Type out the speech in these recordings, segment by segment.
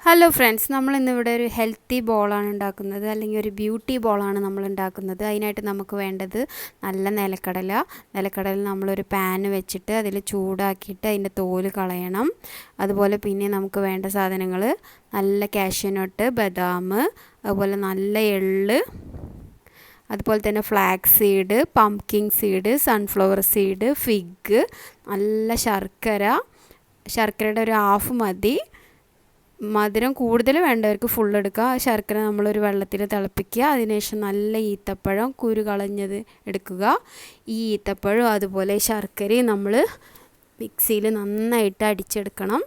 Hello friends, നമ്മളിന്നിവിടെ ഒരു healthy ബോളാണ് ഉണ്ടാക്കുന്നത്, അല്ലെങ്കിൽ ഒരു ബ്യൂട്ടി ബോളാണ് നമ്മൾ ഉണ്ടാക്കുന്നത്. അതിനായിട്ട് നമുക്ക് വേണ്ടത് നല്ല നിലക്കടല നമ്മളൊരു പാന് വെച്ചിട്ട് അതിൽ ചൂടാക്കിയിട്ട് അതിൻ്റെ തോല് കളയണം. അതുപോലെ പിന്നെ നമുക്ക് വേണ്ട സാധനങ്ങൾ നല്ല കാഷ്യൂനട്ട്, ബദാം, അതുപോലെ നല്ല എള്ള്, അതുപോലെ തന്നെ flax seed, pumpkin seed, sunflower seed, fig, നല്ല ശർക്കരയുടെ ഒരു ഹാഫ് മതി. മധുരം കൂടുതൽ വേണ്ടവർക്ക് ഫുൾ എടുക്കുക. ശർക്കര നമ്മളൊരു വെള്ളത്തിൽ തിളപ്പിക്കുക. അതിനുശേഷം നല്ല ഈത്തപ്പഴം കുരു കളഞ്ഞത് എടുക്കുക. ഈ ഈത്തപ്പഴം അതുപോലെ ശർക്കരയും നമ്മൾ മിക്സിയിൽ നന്നായിട്ട് അടിച്ചെടുക്കണം.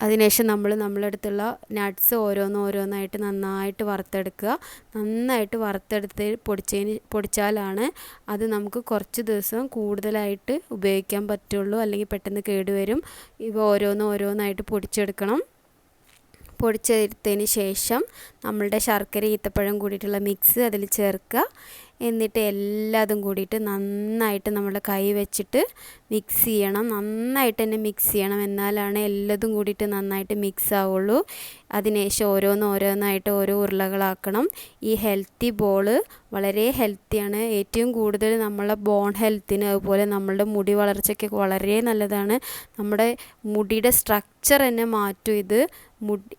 അതിനുശേഷം നമ്മളെ അടുത്തുള്ള നട്ട്സ് ഓരോന്നായിട്ട് നന്നായിട്ട് വറുത്തെടുക്കുക. നന്നായിട്ട് വറുത്തെടുത്ത് പൊടിച്ചാലാണ് അത് നമുക്ക് കുറച്ച് ദിവസം കൂടുതലായിട്ട് ഉപയോഗിക്കാൻ പറ്റുള്ളൂ, അല്ലെങ്കിൽ പെട്ടെന്ന് കേടുവരും. ഇവ ഓരോന്നായിട്ട് പൊടിച്ചെടുക്കണം. പൊടിച്ചെടുത്തതിന് ശേഷം നമ്മളുടെ ശർക്കര ഈത്തപ്പഴം കൂടിയിട്ടുള്ള മിക്സ് അതിൽ ചേർക്കുക. എന്നിട്ട് എല്ലാതും കൂടിയിട്ട് നന്നായിട്ട് നമ്മുടെ കൈ വെച്ചിട്ട് മിക്സ് ചെയ്യണം. നന്നായിട്ട് തന്നെ മിക്സ് ചെയ്യണം, എന്നാലാണ് എല്ലാതും കൂടിയിട്ട് നന്നായിട്ട് മിക്സ് ആവുള്ളൂ. അതിനുശേഷം ഓരോന്നായിട്ട് ഓരോ ഉരുളകളാക്കണം. ഈ ഹെൽത്തി ബോള് വളരെ ഹെൽത്തിയാണ്. ഏറ്റവും കൂടുതൽ നമ്മളെ ബോൺ ഹെൽത്തിന്, അതുപോലെ നമ്മളുടെ മുടി വളർച്ചയ്ക്കൊക്കെ വളരെ നല്ലതാണ്. നമ്മുടെ മുടിയുടെ സ്ട്രക്ചർ തന്നെ മാറ്റും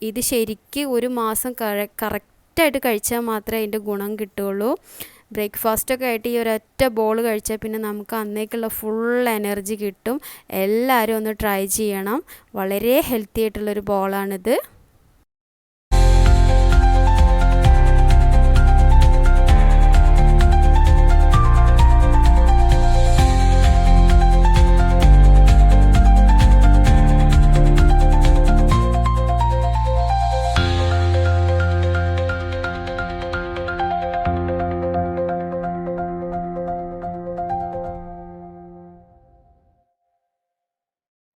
ഇത് ശരിക്ക് ഒരു മാസം കറക്റ്റായിട്ട് കഴിച്ചാൽ മാത്രമേ അതിൻ്റെ ഗുണം കിട്ടുള്ളൂ. ബ്രേക്ക്ഫാസ്റ്റൊക്കെ ആയിട്ട് ഈ ഒരൊറ്റ ബോൾ കഴിച്ചാൽ പിന്നെ നമുക്ക് അന്നേക്കുള്ള ഫുൾ എനർജി കിട്ടും. എല്ലാവരും ഒന്ന് ട്രൈ ചെയ്യണം. വളരെ ഹെൽത്തി ആയിട്ടുള്ളൊരു ബോളാണിത്.